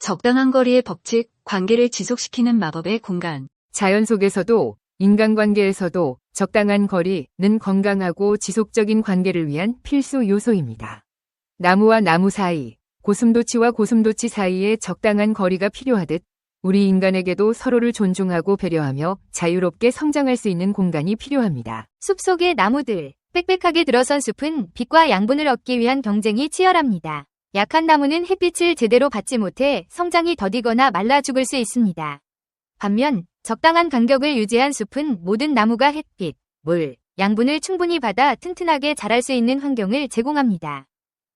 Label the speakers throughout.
Speaker 1: 적당한 거리의 법칙, 관계를 지속시키는 마법의 공간.
Speaker 2: 자연 속에서도 인간관계에서도 적당한 거리는 건강하고 지속적인 관계를 위한 필수 요소입니다. 나무와 나무 사이, 고슴도치와 고슴도치 사이에 적당한 거리가 필요하듯 우리 인간에게도 서로를 존중하고 배려하며 자유롭게 성장할 수 있는 공간이 필요합니다.
Speaker 3: 숲속의 나무들, 빽빽하게 들어선 숲은 빛과 양분을 얻기 위한 경쟁이 치열합니다. 약한 나무는 햇빛을 제대로 받지 못해 성장이 더디거나 말라 죽을 수 있습니다. 반면 적당한 간격을 유지한 숲은 모든 나무가 햇빛, 물, 양분을 충분히 받아 튼튼하게 자랄 수 있는 환경을 제공합니다.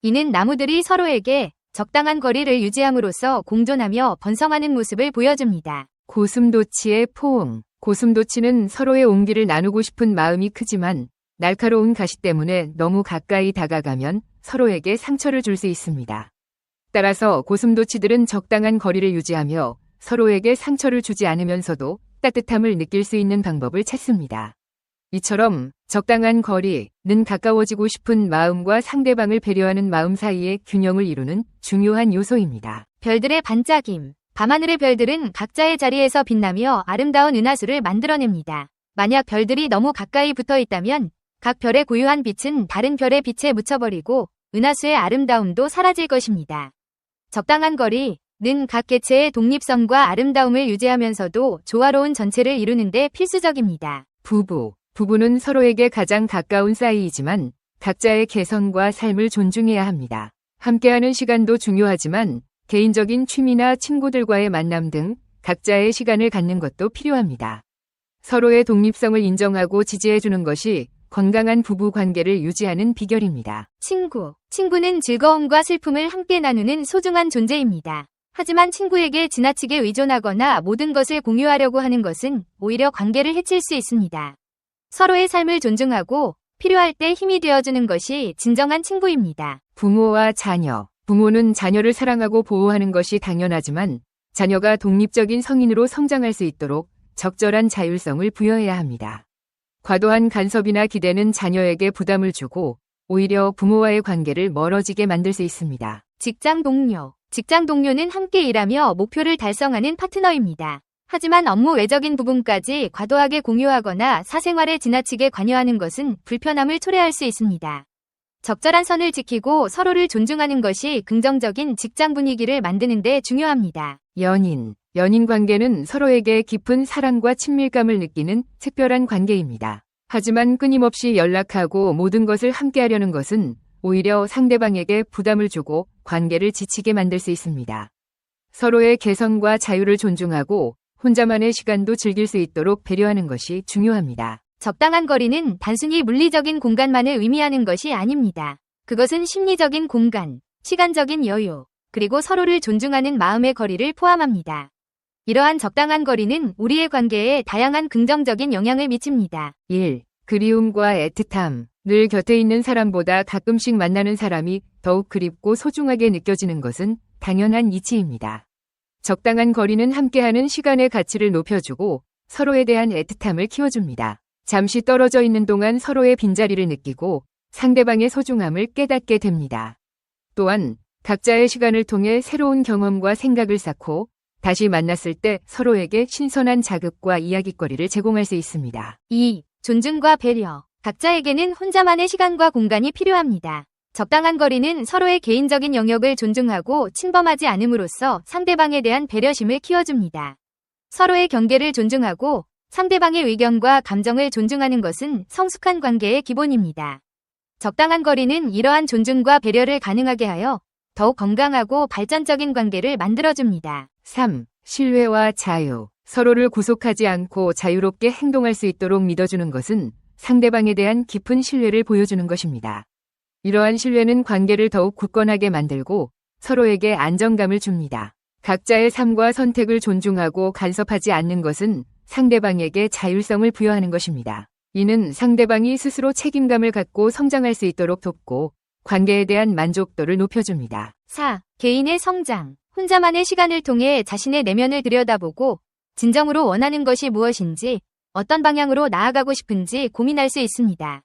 Speaker 3: 이는 나무들이 서로에게 적당한 거리를 유지함으로써 공존하며 번성하는 모습을 보여줍니다.
Speaker 2: 고슴도치의 포옹. 고슴도치는 서로의 온기를 나누고 싶은 마음이 크지만 날카로운 가시 때문에 너무 가까이 다가가면 서로에게 상처를 줄 수 있습니다. 따라서 고슴도치들은 적당한 거리를 유지하며 서로에게 상처를 주지 않으면서도 따뜻함을 느낄 수 있는 방법을 찾습니다. 이처럼 적당한 거리는 가까워지고 싶은 마음과 상대방을 배려하는 마음 사이의 균형을 이루는 중요한 요소입니다.
Speaker 3: 별들의 반짝임. 밤하늘의 별들은 각자의 자리에서 빛나며 아름다운 은하수를 만들어냅니다. 만약 별들이 너무 가까이 붙어 있다면 각 별의 고유한 빛은 다른 별의 빛에 묻혀버리고 은하수의 아름다움도 사라질 것입니다. 적당한 거리는 각 개체의 독립성과 아름다움을 유지하면서도 조화로운 전체를 이루는 데 필수적입니다.
Speaker 2: 부부는 서로에게 가장 가까운 사이이지만 각자의 개성과 삶을 존중해야 합니다. 함께하는 시간도 중요하지만 개인적인 취미나 친구들과의 만남 등 각자의 시간을 갖는 것도 필요합니다. 서로의 독립성을 인정하고 지지해주는 것이 건강한 부부 관계를 유지하는 비결입니다.
Speaker 3: 친구는 즐거움과 슬픔을 함께 나누는 소중한 존재입니다. 하지만 친구에게 지나치게 의존하거나 모든 것을 공유하려고 하는 것은 오히려 관계를 해칠 수 있습니다. 서로의 삶을 존중하고 필요할 때 힘이 되어주는 것이 진정한 친구입니다.
Speaker 2: 부모와 자녀. 부모는 자녀를 사랑하고 보호하는 것이 당연하지만 자녀가 독립적인 성인으로 성장할 수 있도록 적절한 자율성을 부여해야 합니다. 과도한 간섭이나 기대는 자녀에게 부담을 주고 오히려 부모와의 관계를 멀어지게 만들 수 있습니다.
Speaker 3: 직장 동료는 함께 일하며 목표를 달성하는 파트너입니다. 하지만 업무 외적인 부분까지 과도하게 공유하거나 사생활에 지나치게 관여하는 것은 불편함을 초래할 수 있습니다. 적절한 선을 지키고 서로를 존중하는 것이 긍정적인 직장 분위기를 만드는 데 중요합니다.
Speaker 2: 연인 관계는 서로에게 깊은 사랑과 친밀감을 느끼는 특별한 관계입니다. 하지만 끊임없이 연락하고 모든 것을 함께하려는 것은 오히려 상대방에게 부담을 주고 관계를 지치게 만들 수 있습니다. 서로의 개성과 자유를 존중하고 혼자만의 시간도 즐길 수 있도록 배려하는 것이 중요합니다.
Speaker 3: 적당한 거리는 단순히 물리적인 공간만을 의미하는 것이 아닙니다. 그것은 심리적인 공간, 시간적인 여유, 그리고 서로를 존중하는 마음의 거리를 포함합니다. 이러한 적당한 거리는 우리의 관계에 다양한 긍정적인 영향을 미칩니다.
Speaker 2: 그리움과 애틋함. 늘 곁에 있는 사람보다 가끔씩 만나는 사람이 더욱 그립고 소중하게 느껴지는 것은 당연한 이치입니다. 적당한 거리는 함께하는 시간의 가치를 높여주고 서로에 대한 애틋함을 키워줍니다. 잠시 떨어져 있는 동안 서로의 빈자리를 느끼고 상대방의 소중함을 깨닫게 됩니다. 또한 각자의 시간을 통해 새로운 경험과 생각을 쌓고 다시 만났을 때 서로에게 신선한 자극과 이야깃거리를 제공할 수 있습니다.
Speaker 3: 존중과 배려. 각자에게는 혼자만의 시간과 공간이 필요합니다. 적당한 거리는 서로의 개인적인 영역을 존중하고 침범하지 않음으로써 상대방에 대한 배려심을 키워줍니다. 서로의 경계를 존중하고 상대방의 의견과 감정을 존중하는 것은 성숙한 관계의 기본입니다. 적당한 거리는 이러한 존중과 배려를 가능하게 하여 더욱 건강하고 발전적인 관계를 만들어줍니다.
Speaker 2: 신뢰와 자유. 서로를 구속하지 않고 자유롭게 행동할 수 있도록 믿어주는 것은 상대방에 대한 깊은 신뢰를 보여주는 것입니다. 이러한 신뢰는 관계를 더욱 굳건하게 만들고 서로에게 안정감을 줍니다. 각자의 삶과 선택을 존중하고 간섭하지 않는 것은 상대방에게 자율성을 부여하는 것입니다. 이는 상대방이 스스로 책임감을 갖고 성장할 수 있도록 돕고 관계에 대한 만족도를 높여줍니다.
Speaker 3: 개인의 성장. 혼자만의 시간을 통해 자신의 내면을 들여다보고 진정으로 원하는 것이 무엇인지, 어떤 방향으로 나아가고 싶은지 고민할 수 있습니다.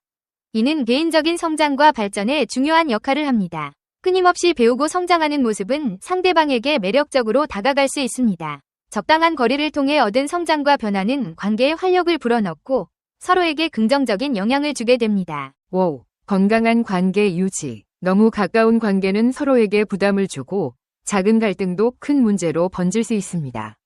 Speaker 3: 이는 개인적인 성장과 발전에 중요한 역할을 합니다. 끊임없이 배우고 성장하는 모습은 상대방에게 매력적으로 다가갈 수 있습니다. 적당한 거리를 통해 얻은 성장과 변화는 관계에 활력을 불어넣고 서로에게 긍정적인 영향을 주게 됩니다.
Speaker 2: 5. 건강한 관계 유지. 너무 가까운 관계는 서로에게 부담을 주고 작은 갈등도 큰 문제로 번질 수 있습니다.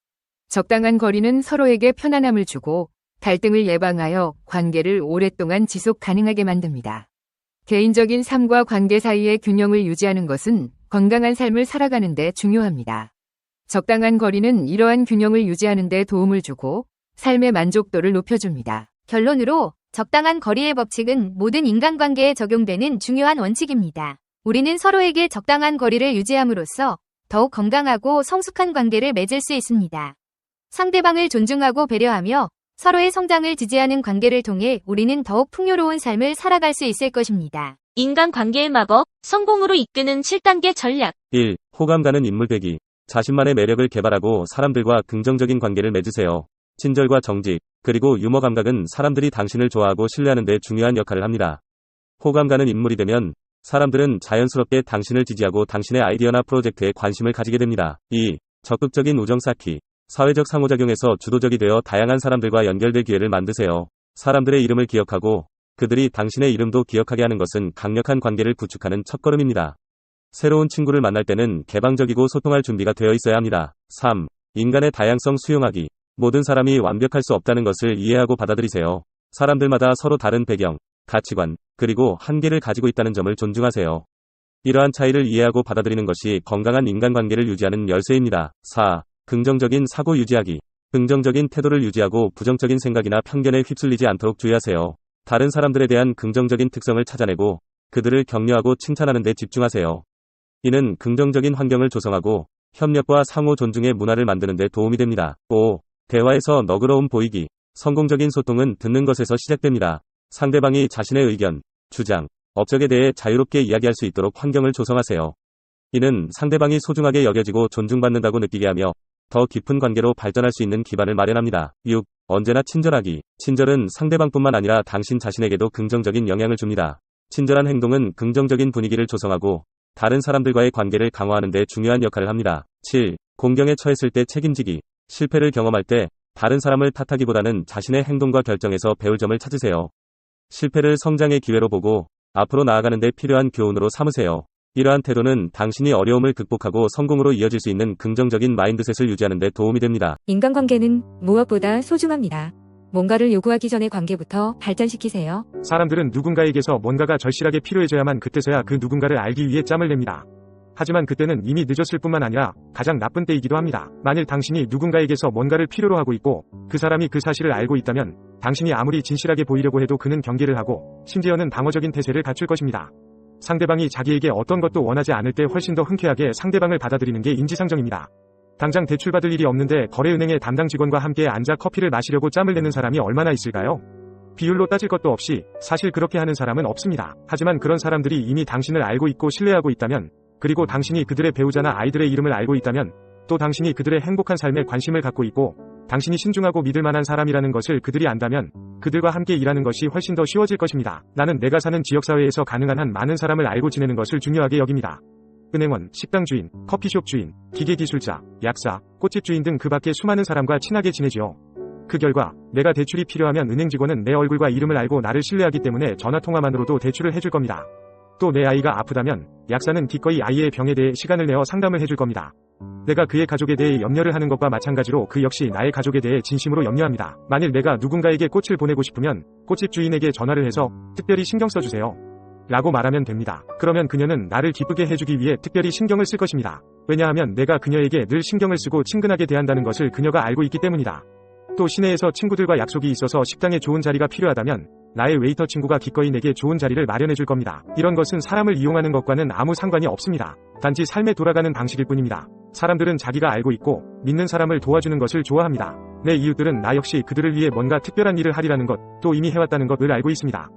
Speaker 2: 적당한 거리는 서로에게 편안함을 주고 갈등을 예방하여 관계를 오랫동안 지속 가능하게 만듭니다. 개인적인 삶과 관계 사이의 균형을 유지하는 것은 건강한 삶을 살아가는 데 중요합니다. 적당한 거리는 이러한 균형을 유지하는 데 도움을 주고 삶의 만족도를 높여줍니다.
Speaker 3: 결론으로 적당한 거리의 법칙은 모든 인간관계에 적용되는 중요한 원칙입니다. 우리는 서로에게 적당한 거리를 유지함으로써 더욱 건강하고 성숙한 관계를 맺을 수 있습니다. 상대방을 존중하고 배려하며 서로의 성장을 지지하는 관계를 통해 우리는 더욱 풍요로운 삶을 살아갈 수 있을 것입니다.
Speaker 4: 인간관계의 마법, 성공으로 이끄는 7단계 전략.
Speaker 5: 1. 호감 가는 인물 되기. 자신만의 매력을 개발하고 사람들과 긍정적인 관계를 맺으세요. 친절과 정직, 그리고 유머 감각은 사람들이 당신을 좋아하고 신뢰하는 데 중요한 역할을 합니다. 호감 가는 인물이 되면 사람들은 자연스럽게 당신을 지지하고 당신의 아이디어나 프로젝트에 관심을 가지게 됩니다. 2. 적극적인 우정 쌓기. 사회적 상호작용에서 주도적이 되어 다양한 사람들과 연결될 기회를 만드세요. 사람들의 이름을 기억하고 그들이 당신의 이름도 기억하게 하는 것은 강력한 관계를 구축하는 첫걸음입니다. 새로운 친구를 만날 때는 개방적이고 소통할 준비가 되어 있어야 합니다. 3. 인간의 다양성 수용하기. 모든 사람이 완벽할 수 없다는 것을 이해하고 받아들이세요. 사람들마다 서로 다른 배경, 가치관, 그리고 한계를 가지고 있다는 점을 존중하세요. 이러한 차이를 이해하고 받아들이는 것이 건강한 인간관계를 유지하는 열쇠입니다. 4. 긍정적인 사고 유지하기. 긍정적인 태도를 유지하고 부정적인 생각이나 편견에 휩쓸리지 않도록 주의하세요. 다른 사람들에 대한 긍정적인 특성을 찾아내고 그들을 격려하고 칭찬하는 데 집중하세요. 이는 긍정적인 환경을 조성하고 협력과 상호 존중의 문화를 만드는 데 도움이 됩니다. 5. 대화에서 너그러움 보이기. 성공적인 소통은 듣는 것에서 시작됩니다. 상대방이 자신의 의견, 주장, 업적에 대해 자유롭게 이야기할 수 있도록 환경을 조성하세요. 이는 상대방이 소중하게 여겨지고 존중받는다고 느끼게 하며 더 깊은 관계로 발전할 수 있는 기반을 마련합니다. 6. 언제나 친절하기. 친절은 상대방뿐만 아니라 당신 자신에게도 긍정적인 영향을 줍니다. 친절한 행동은 긍정적인 분위기를 조성하고 다른 사람들과의 관계를 강화하는 데 중요한 역할을 합니다. 7. 공경에 처했을 때 책임지기. 실패를 경험할 때 다른 사람을 탓하기보다는 자신의 행동과 결정에서 배울 점을 찾으세요. 실패를 성장의 기회로 보고 앞으로 나아가는 데 필요한 교훈으로 삼으세요. 이러한 태도는 당신이 어려움을 극복하고 성공으로 이어질 수 있는 긍정적인 마인드셋을 유지하는 데 도움이 됩니다.
Speaker 6: 인간관계는 무엇보다 소중합니다. 뭔가를 요구하기 전에 관계부터 발전시키세요.
Speaker 7: 사람들은 누군가에게서 뭔가가 절실하게 필요해져야만 그때서야 그 누군가를 알기 위해 짬을 냅니다. 하지만 그때는 이미 늦었을 뿐만 아니라 가장 나쁜 때이기도 합니다. 만일 당신이 누군가에게서 뭔가를 필요로 하고 있고 그 사람이 그 사실을 알고 있다면 당신이 아무리 진실하게 보이려고 해도 그는 경계를 하고 심지어는 방어적인 태세를 갖출 것입니다. 상대방이 자기에게 어떤 것도 원하지 않을 때 훨씬 더 흔쾌하게 상대방을 받아들이는 게 인지상정입니다. 당장 대출받을 일이 없는데 거래은행의 담당 직원과 함께 앉아 커피를 마시려고 짬을 내는 사람이 얼마나 있을까요? 비율로 따질 것도 없이 사실 그렇게 하는 사람은 없습니다. 하지만 그런 사람들이 이미 당신을 알고 있고 신뢰하고 있다면, 그리고 당신이 그들의 배우자나 아이들의 이름을 알고 있다면, 또 당신이 그들의 행복한 삶에 관심을 갖고 있고 당신이 신중하고 믿을 만한 사람이라는 것을 그들이 안다면 그들과 함께 일하는 것이 훨씬 더 쉬워질 것입니다. 나는 내가 사는 지역사회에서 가능한 한 많은 사람을 알고 지내는 것을 중요하게 여깁니다. 은행원, 식당 주인, 커피숍 주인, 기계기술자, 약사, 꽃집 주인 등 그 밖에 수많은 사람과 친하게 지내지요. 그 결과 내가 대출이 필요하면 은행 직원은 내 얼굴과 이름을 알고 나를 신뢰하기 때문에 전화통화만으로도 대출을 해줄 겁니다. 또 내 아이가 아프다면 약사는 기꺼이 아이의 병에 대해 시간을 내어 상담을 해줄 겁니다. 내가 그의 가족에 대해 염려를 하는 것과 마찬가지로 그 역시 나의 가족에 대해 진심으로 염려합니다. 만일 내가 누군가에게 꽃을 보내고 싶으면 꽃집 주인에게 전화를 해서 특별히 신경 써주세요 라고 말하면 됩니다. 그러면 그녀는 나를 기쁘게 해주기 위해 특별히 신경을 쓸 것입니다. 왜냐하면 내가 그녀에게 늘 신경을 쓰고 친근하게 대한다는 것을 그녀가 알고 있기 때문이다. 또 시내에서 친구들과 약속이 있어서 식당에 좋은 자리가 필요하다면 나의 웨이터 친구가 기꺼이 내게 좋은 자리를 마련해 줄 겁니다. 이런 것은 사람을 이용하는 것과는 아무 상관이 없습니다. 단지 삶에 돌아가는 방식일 뿐입니다. 사람들은 자기가 알고 있고 믿는 사람을 도와주는 것을 좋아합니다. 내 이웃들은 나 역시 그들을 위해 뭔가 특별한 일을 하리라는 것, 또 이미 해왔다는 것을 알고 있습니다.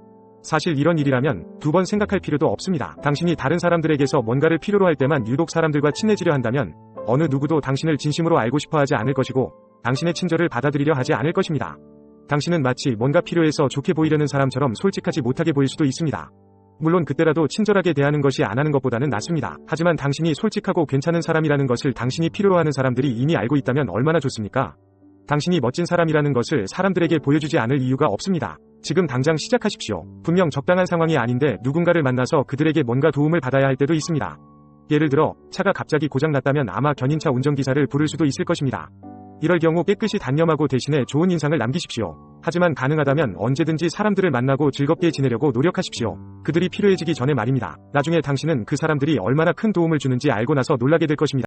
Speaker 7: 사실 이런 일이라면 두 번 생각할 필요도 없습니다. 당신이 다른 사람들에게서 뭔가를 필요로 할 때만 유독 사람들과 친해지려 한다면 어느 누구도 당신을 진심으로 알고 싶어 하지 않을 것이고 당신의 친절을 받아들이려 하지 않을 것입니다. 당신은 마치 뭔가 필요해서 좋게 보이려는 사람처럼 솔직하지 못하게 보일 수도 있습니다. 물론 그때라도 친절하게 대하는 것이 안 하는 것보다는 낫습니다. 하지만 당신이 솔직하고 괜찮은 사람이라는 것을 당신이 필요로 하는 사람들이 이미 알고 있다면 얼마나 좋습니까? 당신이 멋진 사람이라는 것을 사람들에게 보여주지 않을 이유가 없습니다. 지금 당장 시작하십시오. 분명 적당한 상황이 아닌데 누군가를 만나서 그들에게 뭔가 도움을 받아야 할 때도 있습니다. 예를 들어 차가 갑자기 고장났다면 아마 견인차 운전기사를 부를 수도 있을 것입니다. 이럴 경우 깨끗이 단념하고 대신에 좋은 인상을 남기십시오. 하지만 가능하다면 언제든지 사람들을 만나고 즐겁게 지내려고 노력하십시오. 그들이 필요해지기 전에 말입니다. 나중에 당신은 그 사람들이 얼마나 큰 도움을 주는지 알고 나서 놀라게 될 것입니다.